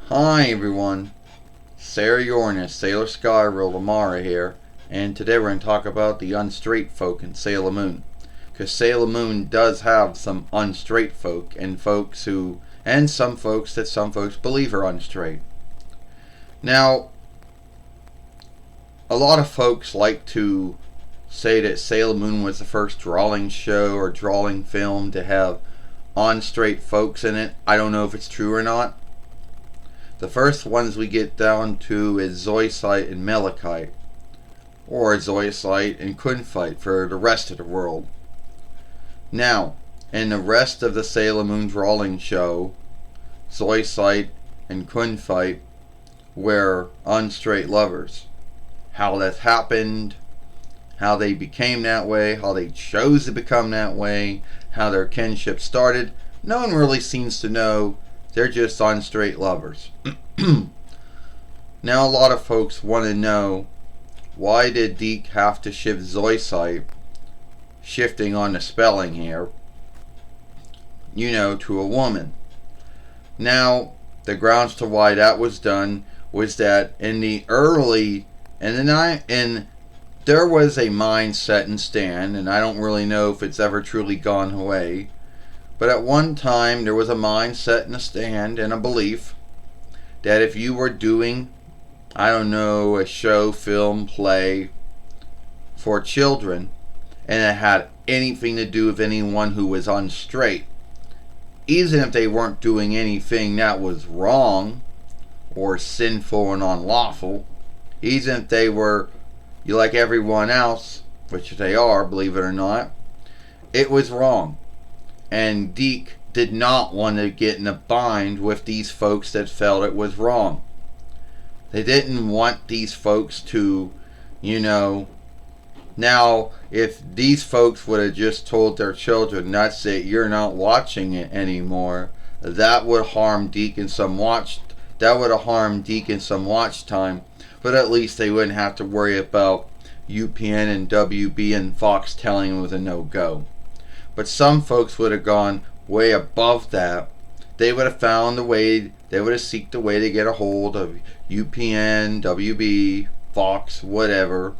Hi everyone, Sarah Uranus, Sailor Skyreal, Lamara here, and today we're going to talk about the unstraight folk in Sailor Moon. Because Sailor Moon does have some unstraight folk, and some folks that some folks believe are unstraight. Now, a lot of folks like to say that Sailor Moon was the first drawing show or drawing film to have unstraight folks in it. I don't know if it's true or not. The first ones we get down to is Zoisite and Malachite, or Zoisite and Kunfite for the rest of the world. Now, in the rest of the Sailor Moon drawing show, Zoisite and Kunfite were unstraight lovers. How that happened, how they became that way, how they chose to become that way, how their kinship started, no one really seems to know. They're just unstraight lovers. Now a lot of folks want to know, why did Deke have to shift Zoisite, shifting on the spelling here, to a woman? Now, the grounds to why that was done was that there was a mindset in Stan, and I don't really know if it's ever truly gone away, but at one time there was a mindset in a stand and a belief that if you were doing, a show, film, play for children, and it had anything to do with anyone who was unstraight, even if they weren't doing anything that was wrong or sinful and unlawful, even if they were like everyone else, which they are, believe it or not, it was wrong. And Deke did not want to get in a bind with these folks that felt it was wrong. They didn't want these folks to, now if these folks would have just told their children, that's it, you're not watching it anymore, that would harm Deke in some watch time, but at least they wouldn't have to worry about UPN and WB and Fox telling them it was a no-go. But some folks would have gone way above that. They would have found a way, they would have seeked a way to get a hold of UPN, WB, Fox, whatever,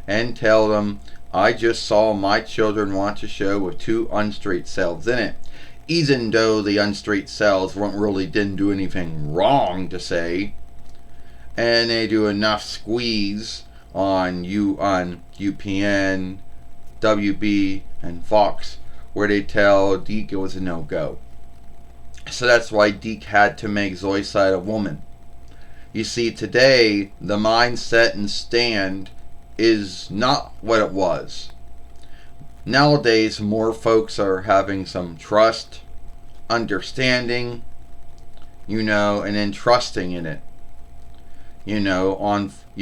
and tell them, I just saw my children watch a show with two unstraight selves in it. Even though the unstraight selves didn't do anything wrong to say, and they do enough squeeze on UPN, WB, and Fox, where they tell Deke it was a no-go. So that's why Deke had to make Zoisite a woman. You see, today, the mindset and stand is not what it was. Nowadays, more folks are having some trust, understanding, and then trusting in it.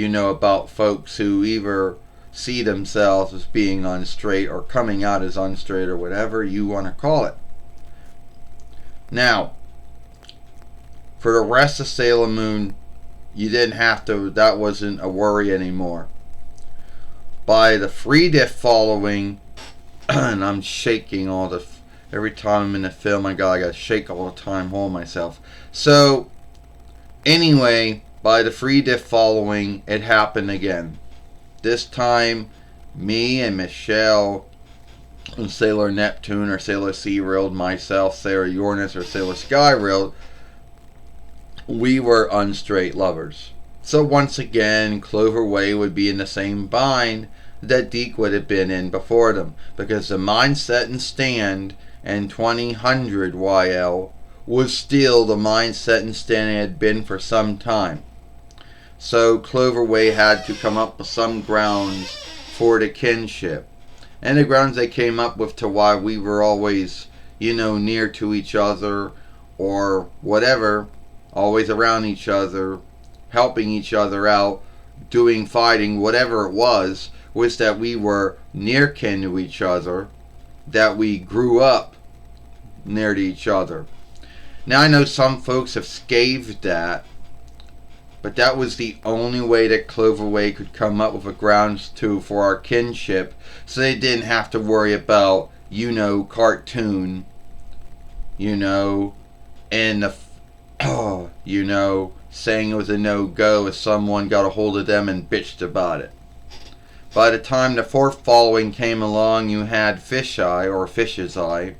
About folks who either see themselves as being unstraight or coming out as unstraight or whatever you want to call it. Now, for the rest of Sailor Moon, you didn't have to, that wasn't a worry anymore. By the free diff following, and I'm shaking every time I'm in the film, I gotta shake all the time, hold myself. So, anyway, by the free diff following, it happened again. This time, me and Michelle, and Sailor Neptune or Sailor Sea-Railed, myself, Sarah Uranus or Sailor Sky-Railed, we were unstraight lovers. So once again, CLOVERWAY would be in the same bind that Deke would have been in before them, because the mindset and stand and 2000 YL was still the mindset and stand it had been for some time. So CLOVERWAY had to come up with some grounds for the kinship. And the grounds they came up with to why we were always, near to each other or whatever, always around each other, helping each other out, fighting, whatever it was that we were near kin to each other, that we grew up near to each other. Now I know some folks have scathed that, but that was the only way that CLOVERWAY could come up with a grounds for our kinship, so they didn't have to worry about, cartoon, and the saying it was a no-go if someone got a hold of them and bitched about it. By the time the fourth following came along, you had Fisheye, or Fish's Eye,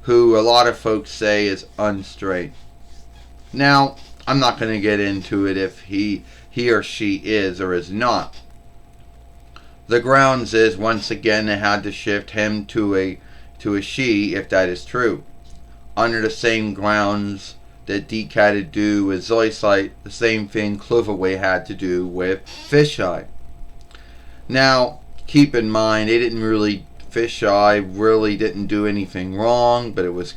who a lot of folks say is unstraight. Now, I'm not going to get into it if he or she is or is not. The grounds is, once again, they had to shift him to a she if that is true. Under the same grounds that Deke had to do with Zoisite, the same thing CLOVERWAY had to do with Fisheye. Now, keep in mind, Fisheye really didn't do anything wrong, but it was,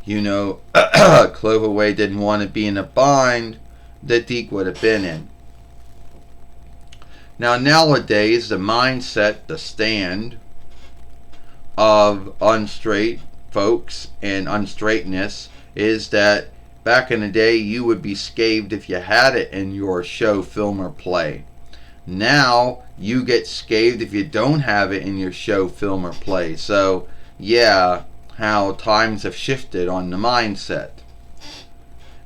CLOVERWAY didn't want to be in a bind that Deke would have been in. Now, nowadays, the mindset, the stand of unstraight folks and unstraightness is that back in the day, you would be scathed if you had it in your show, film, or play. Now, you get scathed if you don't have it in your show, film, or play. So, yeah, how times have shifted on the mindset.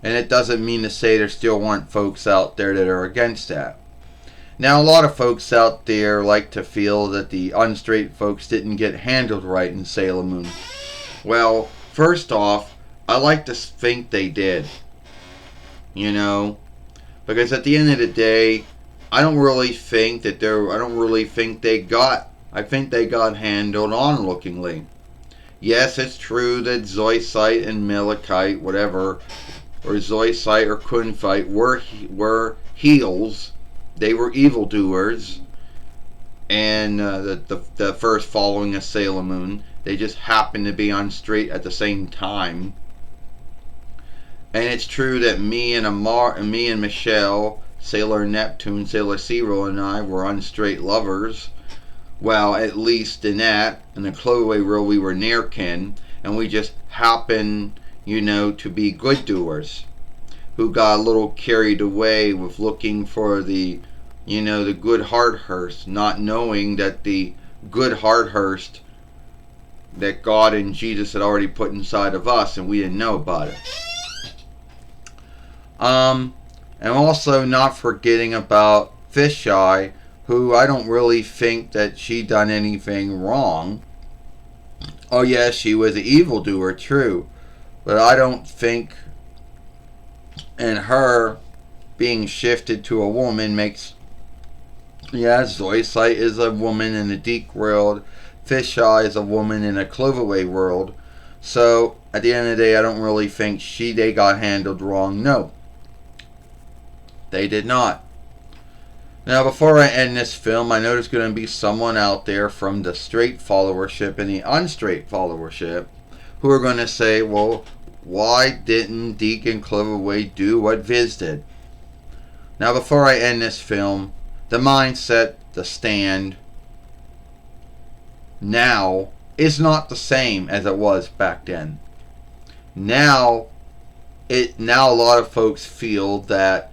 And it doesn't mean to say there still aren't folks out there that are against that. Now, a lot of folks out there like to feel that the unstraight folks didn't get handled right in Sailor Moon. Well, first off, I like to think they did. Because at the end of the day, I think they got handled onlookingly. Yes, it's true that Zoisite and Malachite, whatever, or Zoisite or Kunfite were heels. They were evildoers, and the first following of Sailor Moon, they just happened to be unstraight at the same time. And it's true that me and Michelle, Sailor Neptune, Sailor Zero, and I were unstraight lovers. Well, at least in the CLOVERWAY world, we were near kin, and we just happened, to be good doers, who got a little carried away with looking for the good Hearthurst, not knowing that the good Hearthurst that God and Jesus had already put inside of us, and we didn't know about it. And also not forgetting about Fisheye, who I don't really think that she done anything wrong. Oh yes, she was an evildoer, true, but I don't think in her being shifted to a woman makes... Yeah, Zoisite is a woman in the Deke world. Fisheye is a woman in a CLOVERWAY world. So, at the end of the day, I don't really think they got handled wrong. No. They did not. Now, before I end this film, I know there's going to be someone out there from the straight followership and the unstraight followership who are going to say, well, why didn't Deke and CLOVERWAY do what Viz did? Now, before I end this film, the mindset, the stand, now is not the same as it was back then. Now a lot of folks feel that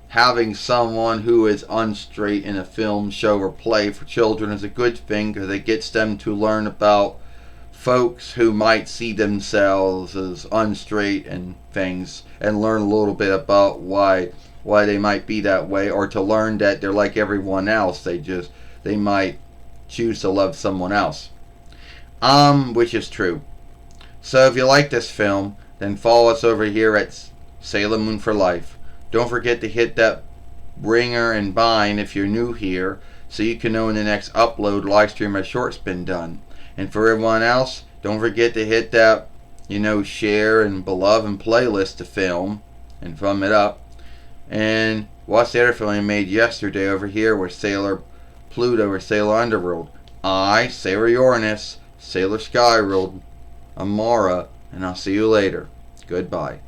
having someone who is unstraight in a film, show, or play for children is a good thing because it gets them to learn about folks who might see themselves as unstraight and things, and learn a little bit about why they might be that way, or to learn that they're like everyone else. They might choose to love someone else. Which is true. So if you like this film, then follow us over here at Sailor Moon for Life. Don't forget to hit that ringer and bind if you're new here, so you can know when the next upload, live stream, or short's been done. And for everyone else, don't forget to hit that, share and beloved and playlist to film and thumb it up. And watch the other film I made yesterday over here with Sailor Pluto or Sailor Underworld. Sailor Uranus, Sailor Skyworld, Amara, and I'll see you later. Goodbye.